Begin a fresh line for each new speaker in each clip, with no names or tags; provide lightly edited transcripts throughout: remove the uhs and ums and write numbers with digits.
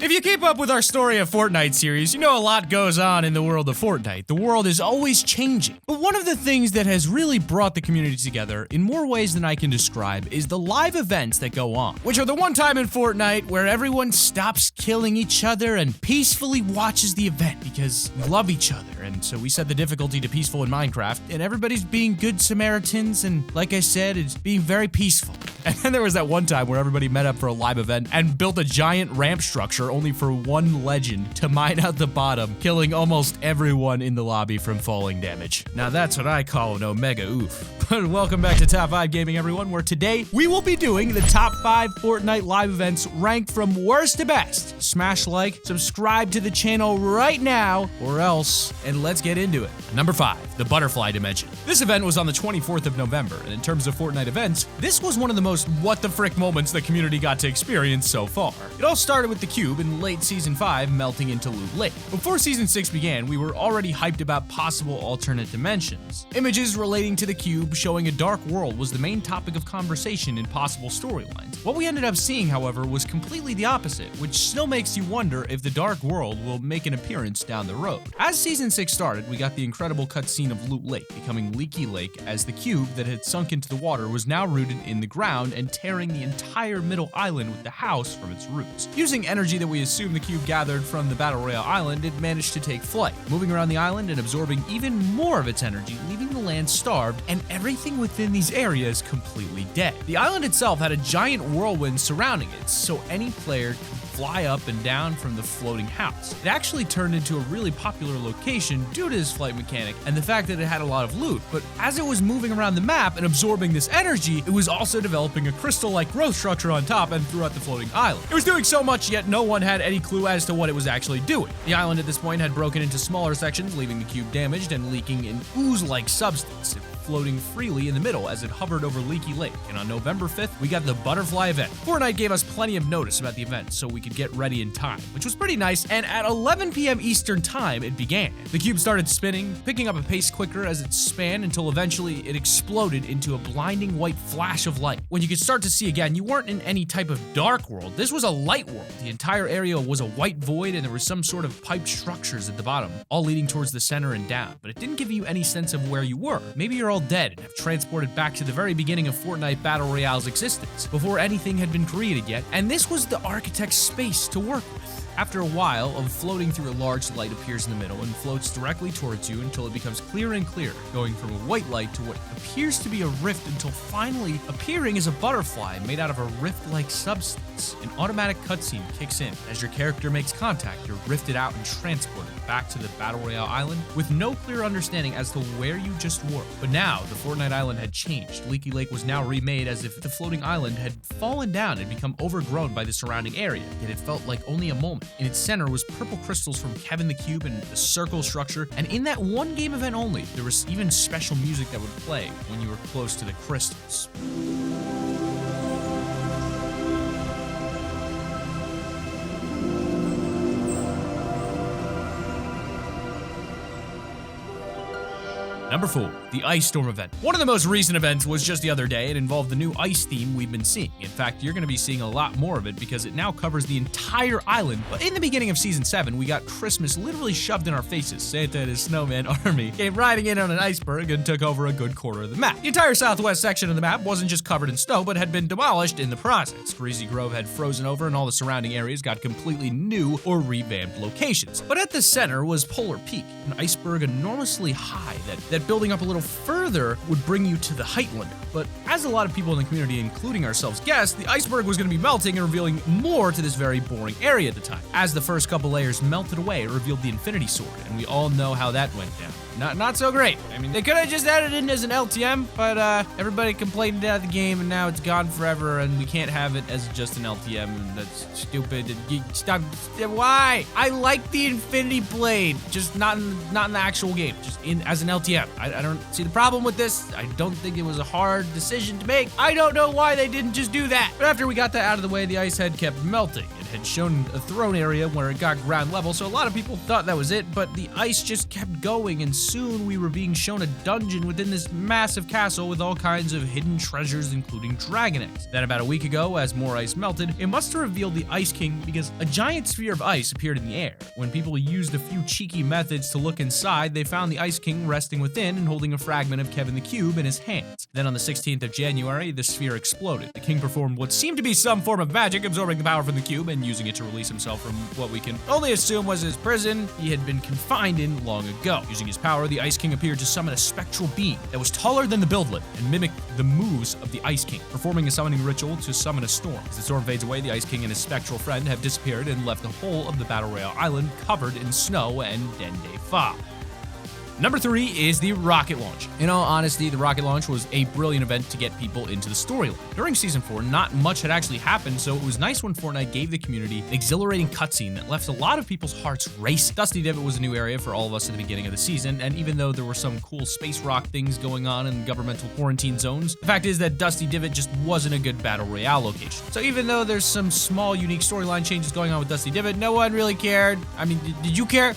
If you keep up with our Story of Fortnite series, you know a lot goes on in the world of Fortnite. The world is always changing. But one of the things that has really brought the community together in more ways than I can describe is the live events that go on, which are the one time in Fortnite where everyone stops killing each other and peacefully watches the event because we love each other. And so we set the difficulty to peaceful in Minecraft, and everybody's being good Samaritans, and like I said, it's being very peaceful. And then there was that one time where everybody met up for a live event and built a giant ramp structure only for one legend to mine out the bottom, killing almost everyone in the lobby from falling damage. Now that's what I call an omega oof. But welcome back to Top 5 Gaming, everyone, where today we will be doing the top 5 Fortnite live events ranked from worst to best. Smash like, subscribe to the channel right now, or else, and let's get into it. Number 5, the Butterfly Dimension. This event was on the 24th of November, and in terms of Fortnite events, this was one of the most what the frick moments the community got to experience so far. It all started with the cube in late Season 5 melting into Loot Lake. Before Season 6 began, we were already hyped about possible alternate dimensions. Images relating to the cube showing a dark world was the main topic of conversation in possible storylines. What we ended up seeing, however, was completely the opposite, which still makes you wonder if the dark world will make an appearance down the road. As Season 6 started, we got the incredible cutscene of Loot Lake becoming Leaky Lake as the cube that had sunk into the water was now rooted in the ground and tearing the entire middle island with the house from its roots. Using energy that we assume the cube gathered from the Battle Royale island, it managed to take flight, moving around the island and absorbing even more of its energy, leaving the land starved and everything within these areas completely dead. The island itself had a giant whirlwind surrounding it, so any player could fly up and down from the floating house. It actually turned into a really popular location due to this flight mechanic and the fact that it had a lot of loot, but as it was moving around the map and absorbing this energy, it was also developing a crystal-like growth structure on top and throughout the floating island. It was doing so much, yet no one had any clue as to what it was actually doing. The island at this point had broken into smaller sections, leaving the cube damaged and leaking an ooze-like substance, floating freely in the middle as it hovered over Leaky Lake. And on November 5th, we got the Butterfly event. Fortnite gave us plenty of notice about the event so we could get ready in time, which was pretty nice, and at 11 p.m. Eastern time, it began. The cube started spinning, picking up a pace quicker as it span until eventually it exploded into a blinding white flash of light. When you could start to see again, you weren't in any type of dark world. This was a light world. The entire area was a white void and there was some sort of piped structures at the bottom, all leading towards the center and down, but it didn't give you any sense of where you were. Maybe you're all dead and have transported back to the very beginning of Fortnite Battle Royale's existence, before anything had been created yet, and this was the architect's space to work with. After a while of floating through, a large light appears in the middle and floats directly towards you until it becomes clearer and clearer, going from a white light to what appears to be a rift until finally appearing as a butterfly made out of a rift-like substance. An automatic cutscene kicks in. As your character makes contact, you're rifted out and transported back to the Battle Royale island with no clear understanding as to where you just were. But now, the Fortnite island had changed. Leaky Lake was now remade as if the floating island had fallen down and become overgrown by the surrounding area, yet it felt like only a moment. In its center was purple crystals from Kevin the Cube and a circle structure, and in that one game event only, there was even special music that would play when you were close to the crystals. Number 4, the Ice Storm event. One of the most recent events was just the other day. It involved the new ice theme we've been seeing. In fact, you're going to be seeing a lot more of it because it now covers the entire island. But in the beginning of Season 7, we got Christmas literally shoved in our faces. Santa and his snowman army came riding in on an iceberg and took over a good quarter of the map. The entire southwest section of the map wasn't just covered in snow, but had been demolished in the process. Greasy Grove had frozen over and all the surrounding areas got completely new or revamped locations. But at the center was Polar Peak, an iceberg enormously high that building up a little further would bring you to the height limit. But as a lot of people in the community, including ourselves, guessed, the iceberg was going to be melting and revealing more to this very boring area at the time. As the first couple layers melted away, it revealed the Infinity Sword, and we all know how that went down. Not so great. I mean, they could have just added it in as an LTM, but everybody complained out of the game, and now it's gone forever, and we can't have it as just an LTM, and that's stupid. Stop. Why? I like the Infinity Blade, just not in the actual game, just as an LTM. I don't see the problem with this. I don't think it was a hard decision to make. I don't know why they didn't just do that. But after we got that out of the way, the ice head kept melting. It had shown a throne area where it got ground level, so a lot of people thought that was it, but the ice just kept going, and soon we were being shown a dungeon within this massive castle with all kinds of hidden treasures, including dragon eggs. Then about a week ago, as more ice melted, it must have revealed the Ice King because a giant sphere of ice appeared in the air. When people used a few cheeky methods to look inside, they found the Ice King resting within and holding a fragment of Kevin the Cube in his hands. Then on the 16th of January, the sphere exploded. The king performed what seemed to be some form of magic, absorbing the power from the cube and using it to release himself from what we can only assume was his prison he had been confined in long ago. Using his power, the Ice King appeared to summon a spectral being that was taller than the buildlet and mimicked the moves of the Ice King, performing a summoning ritual to summon a storm. As the storm fades away, the Ice King and his spectral friend have disappeared and left the whole of the Battle Royale island covered in snow and Dende fog. Number 3 is the rocket launch. In all honesty, the rocket launch was a brilliant event to get people into the storyline. During Season 4, not much had actually happened, so it was nice when Fortnite gave the community an exhilarating cutscene that left a lot of people's hearts racing. Dusty Divot was a new area for all of us at the beginning of the season, and even though there were some cool space rock things going on in governmental quarantine zones, the fact is that Dusty Divot just wasn't a good Battle Royale location. So even though there's some small, unique storyline changes going on with Dusty Divot, no one really cared. I mean, did you care?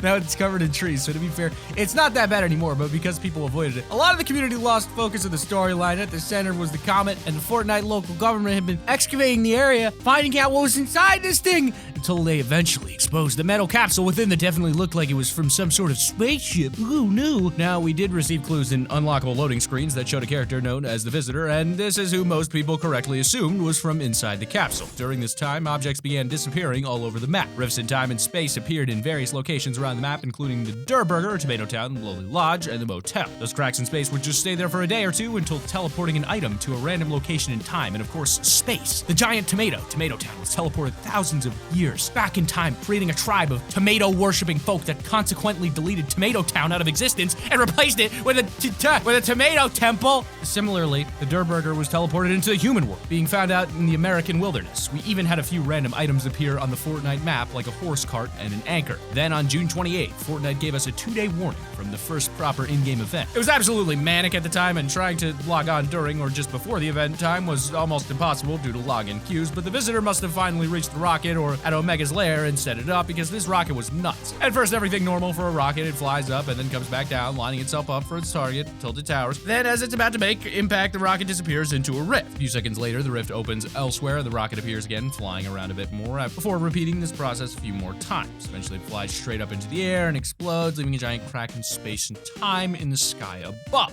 Now it's covered in trees, so to be fair, it's not that bad anymore, but because people avoided it, a lot of the community lost focus of the storyline. At the center was the Comet, and the Fortnite local government had been excavating the area, finding out what was inside this thing, until they eventually exposed the metal capsule within that definitely looked like it was from some sort of spaceship. Ooh, no. Now, we did receive clues in unlockable loading screens that showed a character known as the Visitor, and this is who most people correctly assumed was from inside the capsule. During this time, objects began disappearing all over the map. Rifts in time and space appeared in various locations around the map, including the Durr Burger, Tomato Town, Lowly Lodge, and the motel. Those cracks in space would just stay there for a day or two until teleporting an item to a random location in time, and of course, space. The giant Tomato Town was teleported thousands of years back in time, creating a tribe of tomato-worshipping folk that consequently deleted Tomato Town out of existence and replaced it with a tomato temple. Similarly, the Durr Burger was teleported into the human world, being found out in the American wilderness. We even had a few random items appear on the Fortnite map, like a horse cart and an anchor. Then on June 28th, Fortnite gave us a 2-day warning from the first proper in-game event. It was absolutely manic at the time, and trying to log on during or just before the event time was almost impossible due to login queues, but the Visitor must have finally reached the rocket or at Omega's lair and set it up, because this rocket was nuts. At first, everything normal for a rocket. It flies up and then comes back down, lining itself up for its target, tilted towers. Then, as it's about to make impact, the rocket disappears into a rift. A few seconds later, the rift opens elsewhere, the rocket appears again, flying around a bit more, before repeating this process a few more times. Eventually, it flies straight up into the air and explodes, leaving a giant crack in space and time in the sky above.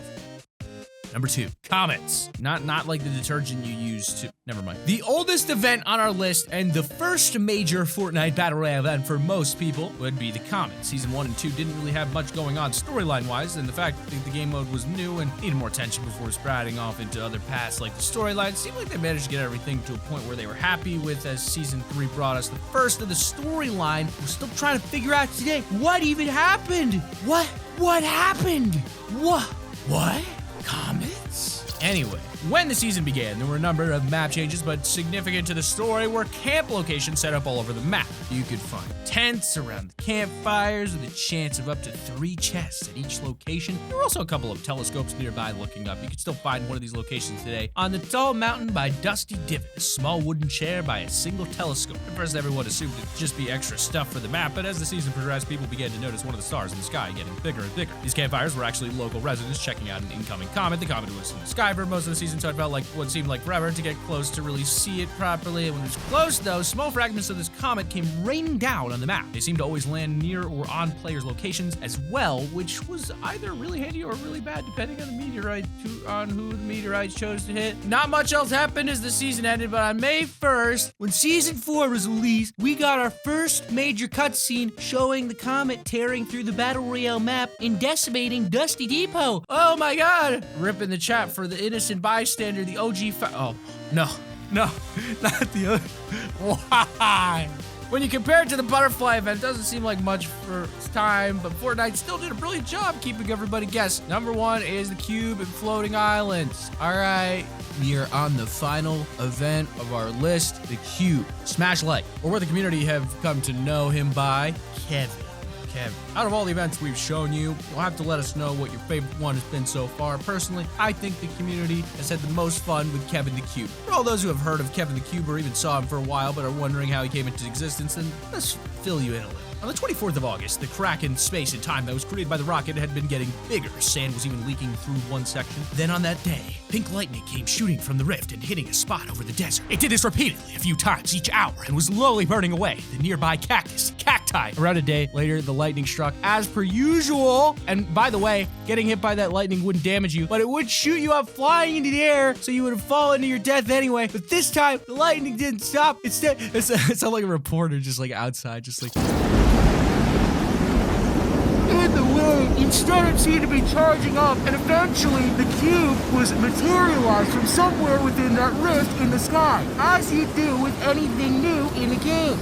Number 2, Comets. Not like the detergent you use to... Never mind. The oldest event on our list and the first major Fortnite Battle Royale event for most people would be the Comets. Season 1 and 2 didn't really have much going on storyline-wise, and the fact that the game mode was new and needed more attention before spreading off into other paths like the storyline, seemed like they managed to get everything to a point where they were happy with. As Season 3 brought us the first of the storyline, we're still trying to figure out today what even happened. What happened? What? Comets? Anyway, when the season began, there were a number of map changes, but significant to the story were camp locations set up all over the map. You could find tents around the campfires with a chance of up to 3 chests at each location. There were also a couple of telescopes nearby looking up. You could still find one of these locations today on the tall mountain by Dusty Divot, a small wooden chair by a single telescope. At first, everyone assumed it'd just be extra stuff for the map, but as the season progressed, people began to notice one of the stars in the sky getting bigger and bigger. These campfires were actually local residents checking out an incoming comet. The comet was in the sky for most of the season, so it felt like what seemed like forever to get close to really see it properly. And when it was close, though, small fragments of this comet came raining down on the map. They seemed to always land near or on players' locations as well, which was either really handy or really bad, depending on the meteorite, on who the meteorites chose to hit. Not much else happened as the season ended, but on May 1st, when Season 4 was released, we got our first major cutscene showing the comet tearing through the Battle Royale map and decimating Dusty Depot. Oh my god! Rip in the chat for the innocent bystander, the OG oh, no, not the other. Why? When you compare it to the butterfly event, it doesn't seem like much for its time, but Fortnite still did a brilliant job keeping everybody guessing. Number 1 is the cube and floating islands. All right, we are on the final event of our list, the cube. Smash like, or what the community have come to know him by, Kevin. Kev, out of all the events we've shown you, you'll have to let us know what your favorite one has been so far. Personally, I think the community has had the most fun with Kevin the Cube. For all those who have heard of Kevin the Cube or even saw him for a while but are wondering how he came into existence, then let's fill you in a little. On the 24th of August, the crack in space and time that was created by the rocket had been getting bigger. Sand was even leaking through one section. Then on that day, pink lightning came shooting from the rift and hitting a spot over the desert. It did this repeatedly a few times each hour and was slowly burning away the nearby cacti. Around a day later, the lightning struck as per usual. And by the way, getting hit by that lightning wouldn't damage you, but it would shoot you up flying into the air, so you would have fallen to your death anyway. But this time, the lightning didn't stop. Instead, it sounded like a reporter just like outside, just like... In the way, instead it seemed to be charging up, and eventually the cube was materialized from somewhere within that rift in the sky, as you do with anything new in the game.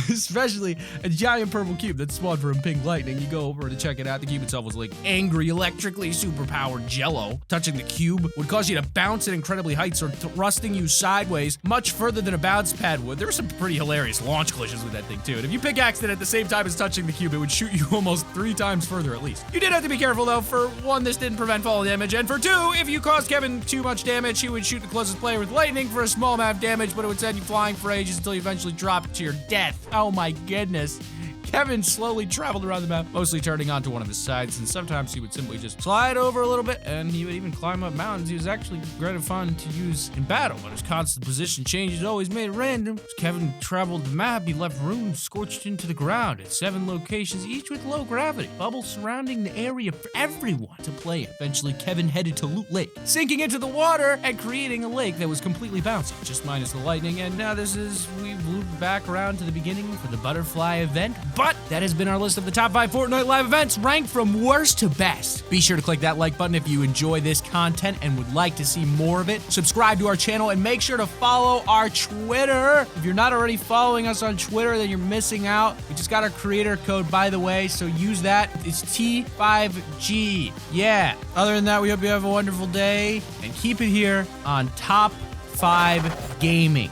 Especially a giant purple cube that spawned from pink lightning. You go over to check it out. The cube itself was like angry, electrically superpowered jello. Touching the cube would cause you to bounce at incredibly heights or thrusting you sideways much further than a bounce pad would. There were some pretty hilarious launch collisions with that thing too. And if you pickaxed it at the same time as touching the cube, it would shoot you almost 3 times further at least. You did have to be careful though. For one, this didn't prevent fall damage, and for two, if you caused Kevin too much damage, he would shoot the closest player with lightning for a small amount of damage, but it would send you flying for ages until you eventually dropped to your death. Oh my goodness. Kevin slowly traveled around the map, mostly turning onto one of his sides, and sometimes he would simply just slide over a little bit, and he would even climb up mountains. He was actually great and fun to use in battle, but his constant position changes always made it random. As Kevin traveled the map, he left runes scorched into the ground at 7 locations, each with low gravity, bubbles surrounding the area for everyone to play in. Eventually, Kevin headed to Loot Lake, sinking into the water and creating a lake that was completely bouncy, just minus the lightning. And now we've looped back around to the beginning for the butterfly event. But that has been our list of the top 5 Fortnite live events, ranked from worst to best. Be sure to click that like button if you enjoy this content and would like to see more of it. Subscribe to our channel and make sure to follow our Twitter. If you're not already following us on Twitter, then you're missing out. We just got our creator code, by the way, so use that. It's T5G. Yeah. Other than that, we hope you have a wonderful day and keep it here on Top 5 Gaming.